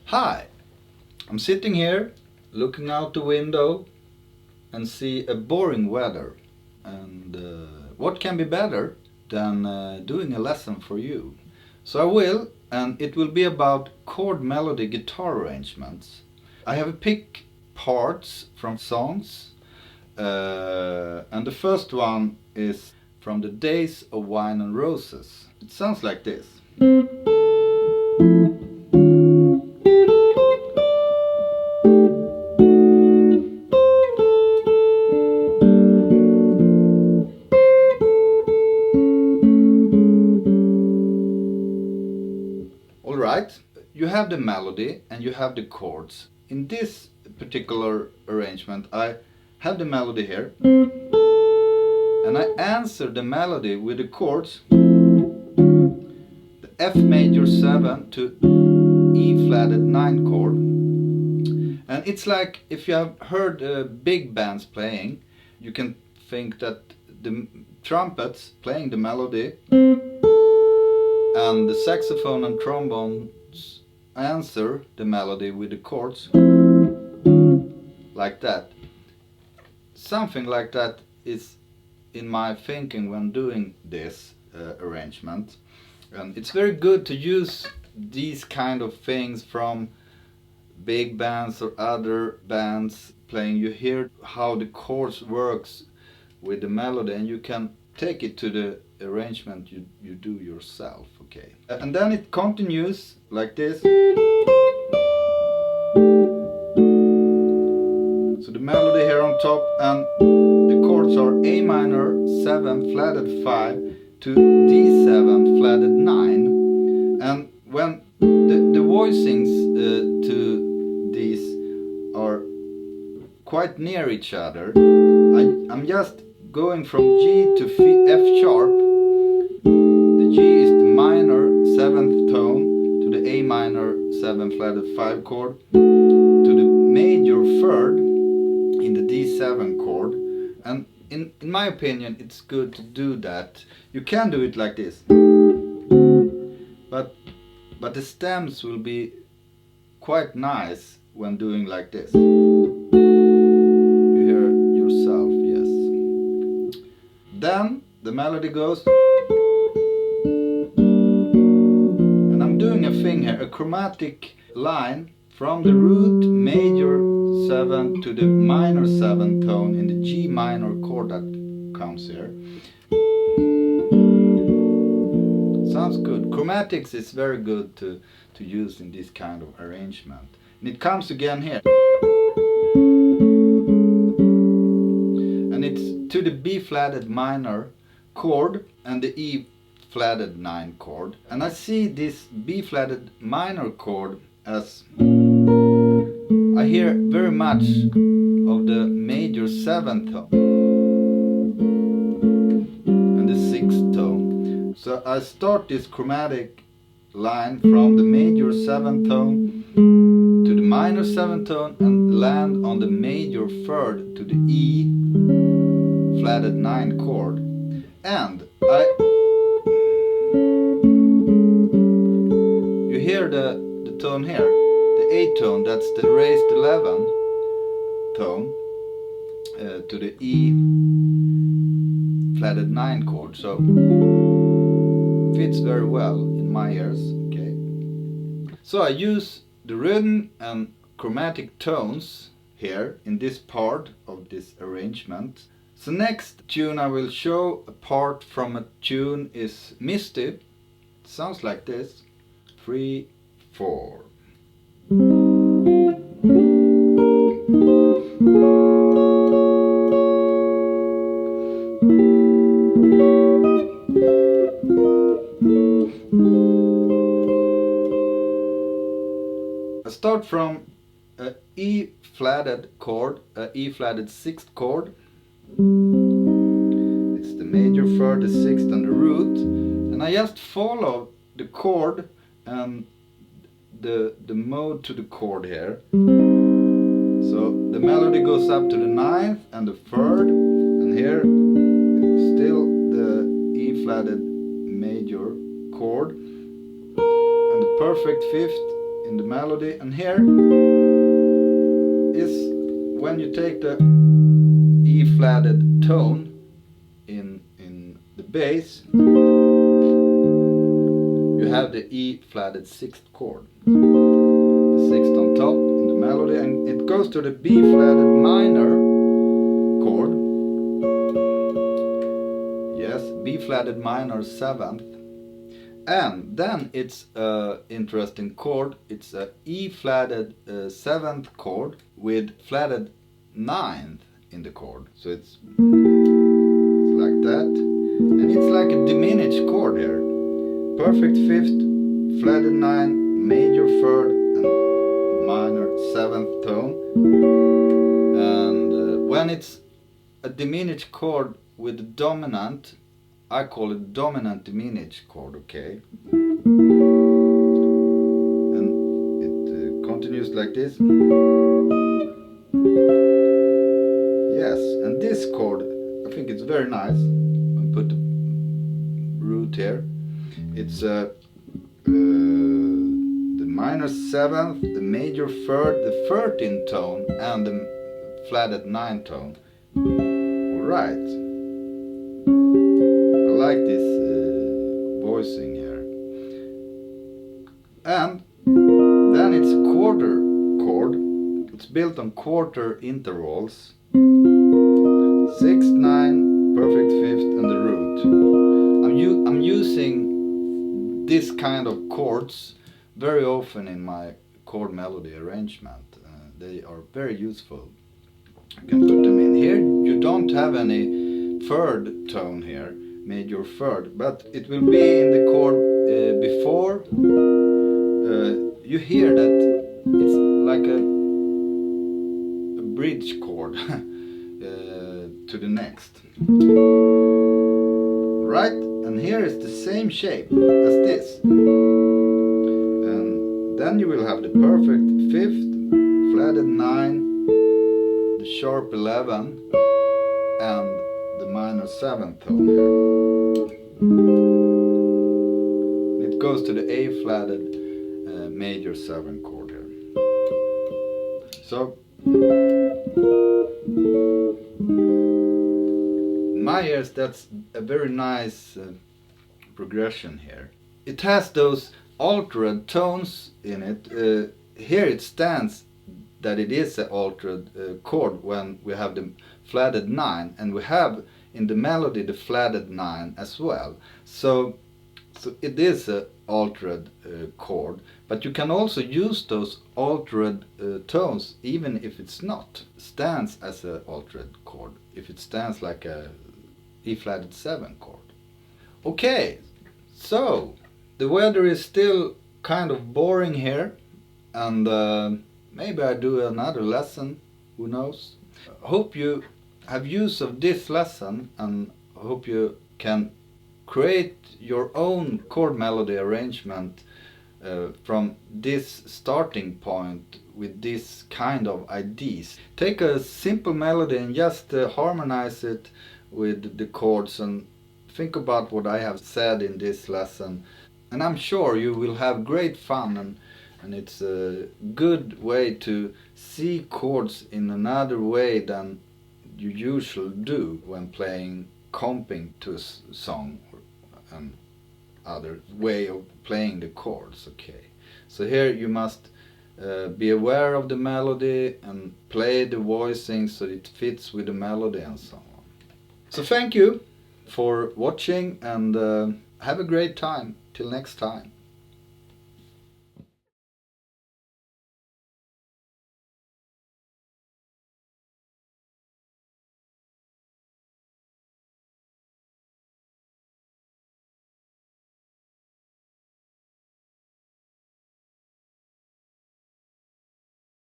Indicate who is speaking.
Speaker 1: Hi, I'm sitting here looking out the window and see a boring weather. And what can be better than doing a lesson for you? So I will, and it will be about chord melody guitar arrangements. I have picked parts from songs, and the first one is from the Days of Wine and Roses. It sounds like this. Alright, you have the melody and you have the chords. In this particular arrangement I have the melody here and I answer the melody with the chords, the F major 7 to E flatted 9 chord. And it's like if you have heard big bands playing, you can think that the trumpets playing the melody and the saxophone and trombones answer the melody with the chords like that. Something like that is in my thinking when doing this arrangement, and it's very good to use these kind of things from big bands or other bands playing. You hear how the chords works with the melody and you can take it to the arrangement you do yourself, okay? And then it continues like this. So the melody here on top and the chords are A minor 7 flatted 5 to D7 flatted 9. And when the voicings to these are quite near each other, I'm just going from G to F sharp. The G is the minor 7th tone to the A minor 7 flatted 5 chord to the major 3rd in the D7 chord. And in my opinion it's good to do that. You can do it like this, but the stems will be quite nice when doing like this. You hear yourself, yes. Then the melody goes, and I'm doing a thing here, a chromatic line from the root major 7 to the minor 7 tone in the G minor chord that comes here. Sounds good. Chromatics is very good to use in this kind of arrangement. And it comes again here. And it's to the B flatted minor chord and the E flatted 9 chord. And I see this B flatted minor chord as I hear very much of the major 7th tone and the 6th tone. So I start this chromatic line from the major 7th tone to the minor 7th tone and land on the major 3rd to the E flatted 9 chord. And you hear the tone here, the A tone, that's the raised 11 tone to the E flatted 9 chord. So fits very well in my ears, okay? So I use the rhythm and chromatic tones here in this part of this arrangement. So next tune I will show a part from a tune is Misty. It sounds like this. 3, 4. I start from a E flatted chord, a E flatted 6th chord. It's the major 3rd, the 6th and the root, and I just follow the chord and the mode to the chord here. So the melody goes up to the 9th and the 3rd, and here still the E flatted major chord and the perfect 5th in the melody, and here is when you take the E flatted tone in the bass, you have the E flatted 6th chord, the 6th on top in the melody, and it goes to the B flatted minor chord. Yes, B flatted minor 7th, and then it's an interesting chord. It's a E flatted 7th chord with flatted 9th in the chord, so it's like that, and it's like a diminished chord here. Perfect 5th, flatted 9, major 3rd, and minor 7th tone. And when it's a diminished chord with the dominant, I call it dominant diminished chord, okay? And it continues like this. Yes, and this chord, I think it's very nice. I'll put the root here. It's the minor 7th, the major 3rd, the 13th tone, and the flatted 9th tone. Alright. I like this voicing here. And then it's a quarter chord. It's built on quarter intervals. 6, 9, perfect 5th, and the root. I'm using this kind of chords very often in my chord melody arrangement. They are very useful. You can put them in here. You don't have any 3rd tone here, major 3rd, but it will be in the chord before. You hear that it's like a bridge chord to the next. Right? And here is the same shape as this. And then you will have the perfect 5th, flatted 9, the sharp 11, and the minor 7th tone here. It goes to the A flatted major 7 chord here. So in my ears, that's a very nice progression here. It has those altered tones in it. Here it stands that it is an altered chord when we have the flatted 9, and we have in the melody the flatted 9 as well. So it is an altered chord, but you can also use those altered tones even if it's not stands as an altered chord, if it stands like a E flatted 7 chord. Okay, so the weather is still kind of boring here, and maybe I do another lesson, who knows. Hope you have use of this lesson, and hope you can create your own chord melody arrangement from this starting point with this kind of ideas. Take a simple melody and just harmonize it with the chords, and think about what I have said in this lesson, and I'm sure you will have great fun, and it's a good way to see chords in another way than you usually do when playing comping to a song and other way of playing the chords. Okay, so here you must be aware of the melody and play the voicing so it fits with the melody and so on. So thank you for watching, and have a great time. Till next time.